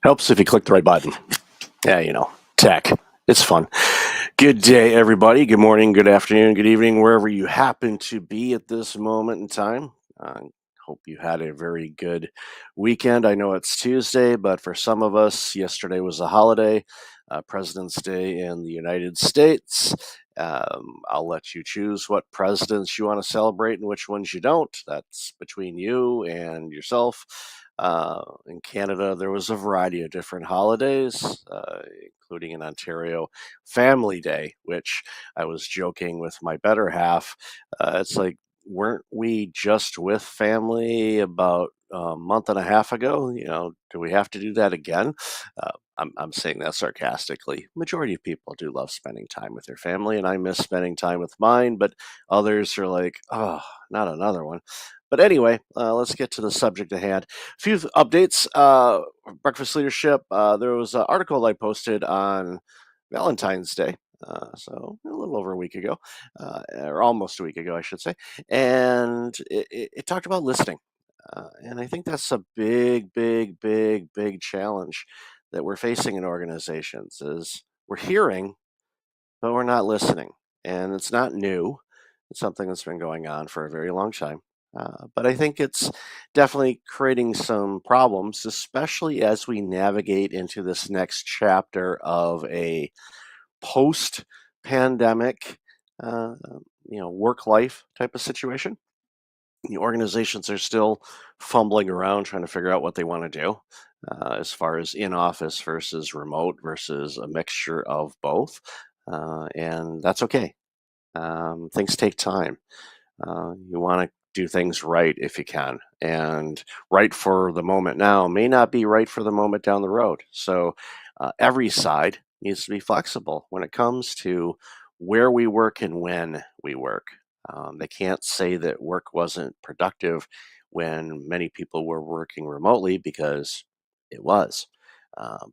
Helps if you click the right button. Yeah, tech. It's fun. Good day, everybody. Good morning, good afternoon, good evening, wherever you happen to be at this moment in time. Hope you had a very good weekend. I know it's Tuesday, but for some of us, yesterday was a holiday, President's Day in the United States. I'll let you choose what presidents you want to celebrate and which ones you don't. That's between you and yourself. In Canada, there was a variety of different holidays, including in Ontario, Family Day, which I was joking with my better half. It's like, weren't we just with family about a month and a half ago? Do we have to do that again? I'm saying that sarcastically. Majority of people do love spending time with their family, and I miss spending time with mine, but others are like, oh, not another one. But anyway, let's get to the subject at hand. A few updates. Breakfast Leadership. There was an article I posted on Valentine's Day. So a little over a week ago, or almost a week ago, I should say. And it talked about listening. And I think that's a big, big, big, big challenge that we're facing in organizations is we're hearing, but we're not listening. And it's not new. It's something that's been going on for a very long time. But I think it's definitely creating some problems, especially as we navigate into this next chapter of a post-pandemic, uh, work life type of situation. The organizations are still fumbling around trying to figure out what they want to do, as far as in office versus remote versus a mixture of both. And that's okay. Things take time. You want to do things right if you can. And right for the moment now may not be right for the moment down the road. So every side needs to be flexible when it comes to where we work and when we work. They can't say that work wasn't productive when many people were working remotely because it was.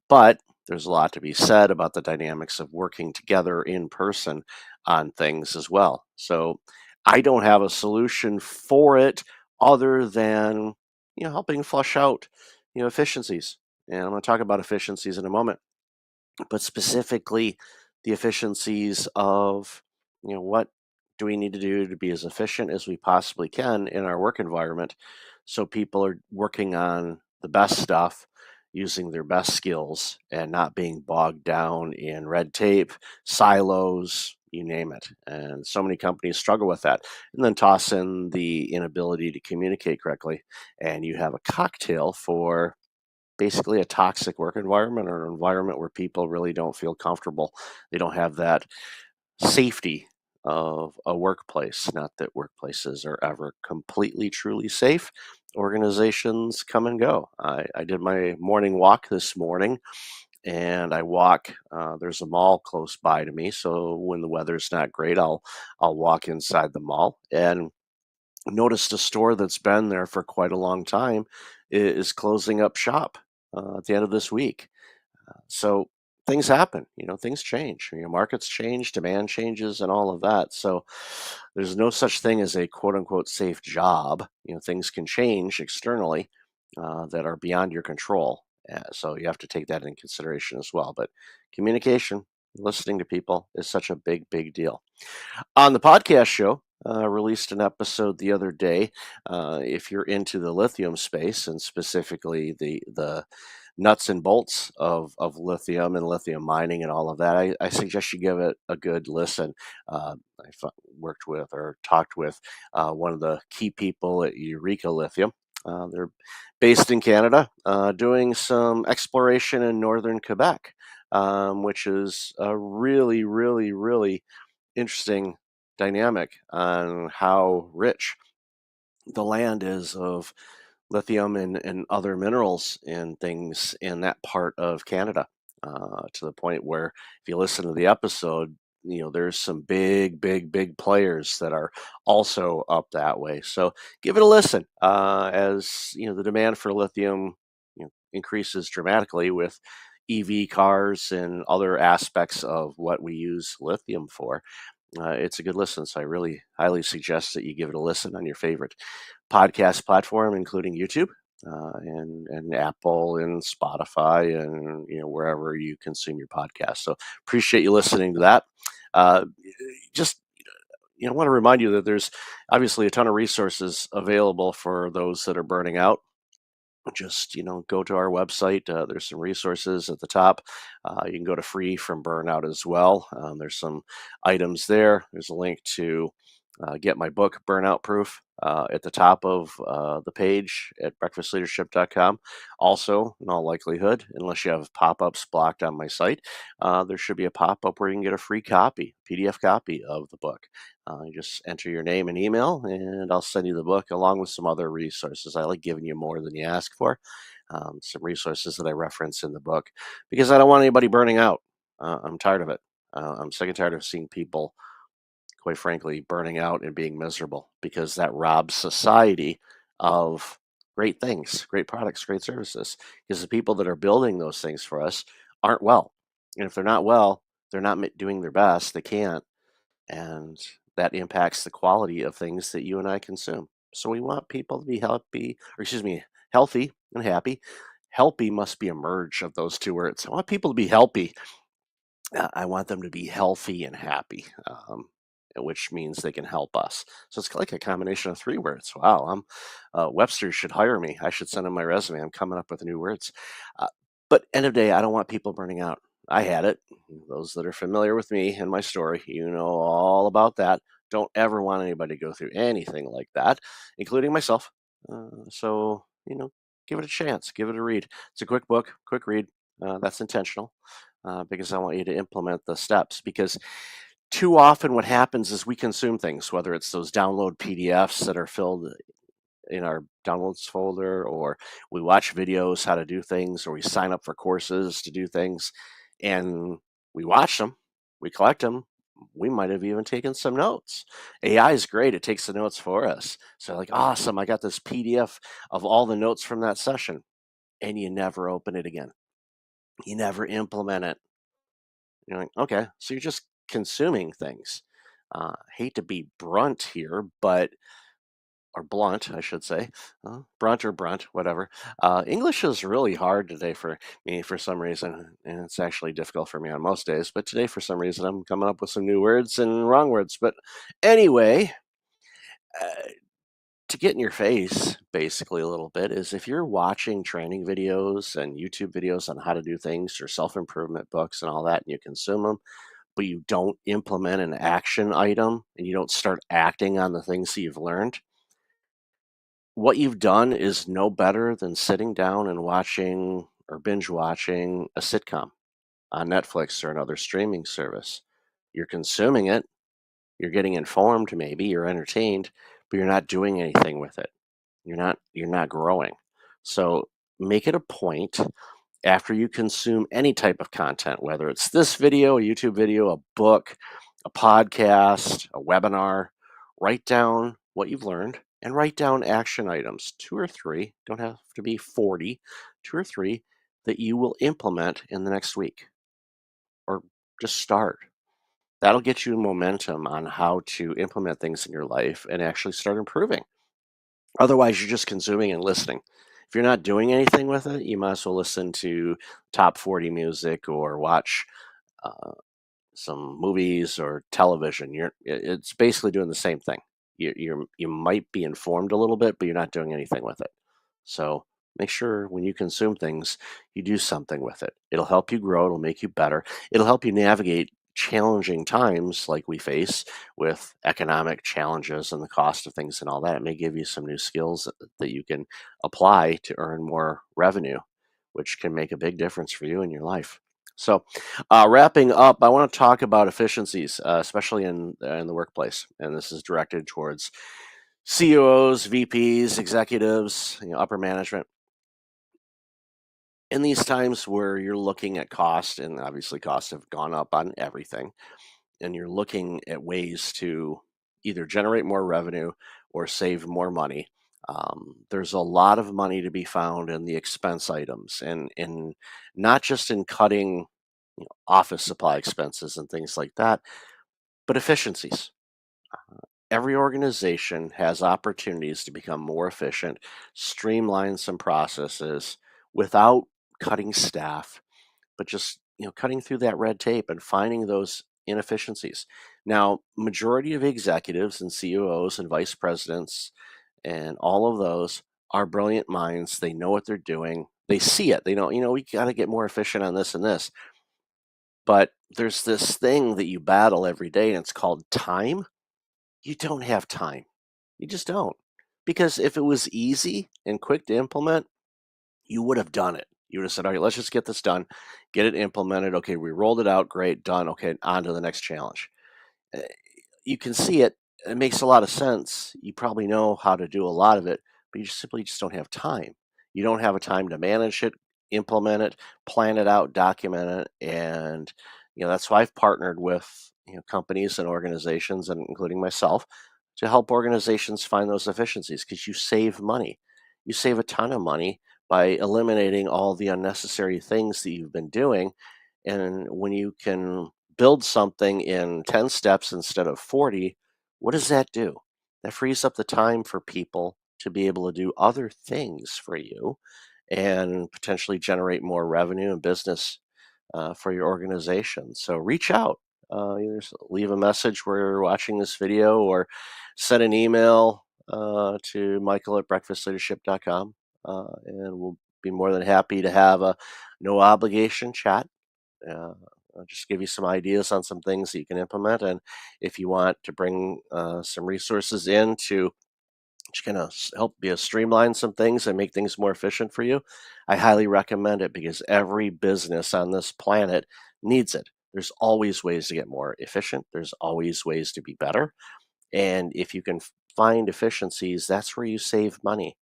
But there's a lot to be said about the dynamics of working together in person on things as well. So I don't have a solution for it other than helping flush out efficiencies. And I'm going to talk about efficiencies in a moment, but specifically the efficiencies of what do we need to do to be as efficient as we possibly can in our work environment so people are working on the best stuff using their best skills and not being bogged down in red tape, silos, you name it. And so many companies struggle with that. And then toss in the inability to communicate correctly, and you have a cocktail for basically a toxic work environment or an environment where people really don't feel comfortable. They don't have that safety of a workplace. Not that workplaces are ever completely, truly safe. Organizations come and go. I did my morning walk this morning, and I walk. There's a mall close by to me, so when the weather's not great, I'll walk inside the mall and noticed a store that's been there for quite a long time is closing up shop at the end of this week. So things happen, things change. Markets change, demand changes, and all of that. So there's no such thing as a quote unquote safe job. Things can change externally that are beyond your control. So you have to take that in consideration as well. But communication, listening to people is such a big, big deal. On the podcast show, released an episode the other day. If you're into the lithium space and specifically the nuts and bolts of lithium and lithium mining and all of that, I suggest you give it a good listen. Worked with or talked with one of the key people at Eureka Lithium. They're based in Canada, doing some exploration in northern Quebec, which is a really, really, really interesting dynamic on how rich the land is of lithium and other minerals and things in that part of Canada. To the point where if you listen to the episode, there's some big, big, big players that are also up that way. So give it a listen. As the demand for lithium increases dramatically with EV cars and other aspects of what we use lithium for. It's a good listen, so I really highly suggest that you give it a listen on your favorite podcast platform, including YouTube. and Apple and Spotify and wherever you consume your podcast. So appreciate you listening to that. Uh, just want to remind you that there's obviously a ton of resources available for those that are burning out. Just go to our website. There's some resources at the top. You can go to Free from Burnout as well. There's some items there. There's a link to get my book Burnout Proof at the top of the page at breakfastleadership.com. Also, in all likelihood, unless you have pop-ups blocked on my site, there should be a pop-up where you can get a free copy, PDF copy of the book. You just enter your name and email, and I'll send you the book along with some other resources. I like giving you more than you ask for. Some resources that I reference in the book because I don't want anybody burning out. I'm tired of it. I'm sick and tired of seeing people, quite frankly, burning out and being miserable because that robs society of great things, great products, great services. Because the people that are building those things for us aren't well. And if they're not well, they're not doing their best. They can't. And that impacts the quality of things that you and I consume. So we want people to be healthy and happy. Healthy must be a merge of those two words. I want people to be healthy. I want them to be healthy and happy, which means they can help us. So it's like a combination of three words. Wow, Webster should hire me. I should send him my resume. I'm coming up with new words. Uh, but end of day, I don't want people burning out. I had it. Those that are familiar with me and my story, you know all about that. Don't ever want anybody to go through anything like that, including myself. So give it a chance. Give it a read. It's a quick book, quick read. That's intentional because I want you to implement the steps. Because too often, what happens is we consume things, whether it's those download PDFs that are filled in our downloads folder, or we watch videos how to do things, or we sign up for courses to do things, and we watch them, we collect them. We might have even taken some notes. AI is great. It takes the notes for us. So, like, awesome, I got this PDF of all the notes from that session, and you never open it again. You never implement it. You're like, okay, so you're just consuming things. Hate to be brunt here, but or blunt, I should say, brunt or brunt, whatever. English is really hard today for me for some reason, and it's actually difficult for me on most days. But today, for some reason, I'm coming up with some new words and wrong words. But anyway, uh, to get in your face, basically a little bit, is if you're watching training videos and YouTube videos on how to do things or self improvement books and all that, and you consume them but you don't implement an action item and you don't start acting on the things that you've learned, what you've done is no better than sitting down and watching or binge watching a sitcom on Netflix or another streaming service. You're consuming it, you're getting informed maybe, you're entertained, but you're not doing anything with it. You're not growing. So make it a point after you consume any type of content, whether it's this video, a YouTube video, a book, a podcast, a webinar, write down what you've learned and write down action items, two or three, don't have to be 40, two or three that you will implement in the next week or just start. That'll get you momentum on how to implement things in your life and actually start improving. Otherwise, you're just consuming and listening. If you're not doing anything with it, you might as well listen to top 40 music or watch uh, some movies or television. It's basically doing the same thing. You might be informed a little bit, but you're not doing anything with it. So make sure when you consume things, you do something with it. It'll help you grow. It'll make you better. It'll help you navigate challenging times like we face with economic challenges and the cost of things and all that. It may give you some new skills that you can apply to earn more revenue, which can make a big difference for you in your life. So, wrapping up, I want to talk about efficiencies, especially in the workplace, and this is directed towards CEOs, VPs, executives, upper management. In these times where you're looking at cost, and obviously costs have gone up on everything, and you're looking at ways to either generate more revenue or save more money. There's a lot of money to be found in the expense items, and in not just in cutting office supply expenses and things like that, but efficiencies. Every organization has opportunities to become more efficient, streamline some processes without cutting staff, but just cutting through that red tape and finding those inefficiencies. Now, majority of executives and CEOs and vice presidents and all of those are brilliant minds. They know what they're doing. They see it. They know, we got to get more efficient on this and this. But there's this thing that you battle every day, and it's called time. You don't have time. You just don't. Because if it was easy and quick to implement, you would have done it. You would have said, all right, let's just get this done, get it implemented. Okay, we rolled it out. Great, done. Okay, on to the next challenge. Uh, You can see it. It makes a lot of sense. You probably know how to do a lot of it, but you just simply just don't have time. You don't have a time to manage it, implement it, plan it out, document it, and that's why I've partnered with companies and organizations, and including myself, to help organizations find those efficiencies because you save money. You save a ton of money by eliminating all the unnecessary things that you've been doing, and when you can build something in 10 steps instead of 40, what does that do? That frees up the time for people to be able to do other things for you and potentially generate more revenue and business for your organization. So reach out. Either leave a message where you're watching this video or send an email to michael@breakfastleadership.com, and we'll be more than happy to have a no obligation chat. I'll just give you some ideas on some things that you can implement. And if you want to bring some resources in to just kind of help you streamline some things and make things more efficient for you, I highly recommend it because every business on this planet needs it. There's always ways to get more efficient, there's always ways to be better. And if you can find efficiencies, that's where you save money.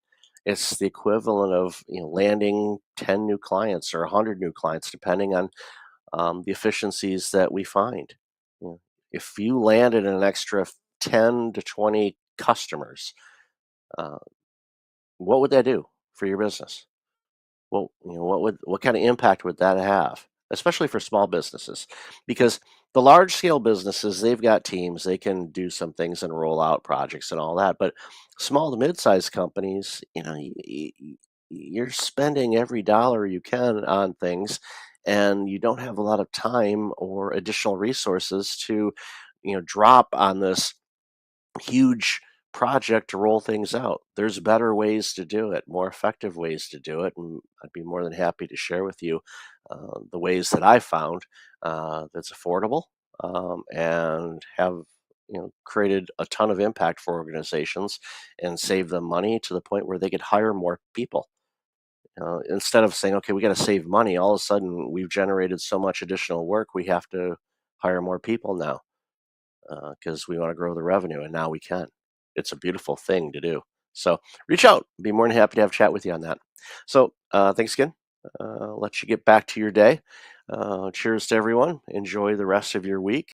It's the equivalent of landing 10 new clients or 100 new clients, depending on the efficiencies that we find. You know, if you landed an extra 10 to 20 customers, uh, what would that do for your business? Well, what kind of impact would that have, especially for small businesses? Because the large scale businesses, they've got teams, they can do some things and roll out projects and all that. But small to mid-sized companies, you're spending every dollar you can on things, and you don't have a lot of time or additional resources to, drop on this huge project to roll things out. There's better ways to do it, more effective ways to do it, and I'd be more than happy to share with you the ways that I found that's affordable and have created a ton of impact for organizations and save them money to the point where they could hire more people. Instead of saying, okay, we got to save money, all of a sudden we've generated so much additional work, we have to hire more people now because we want to grow the revenue, and now we can. It's a beautiful thing to do. So reach out. Be more than happy to have a chat with you on that. So thanks again. Let you get back to your day. Cheers to everyone. Enjoy the rest of your week.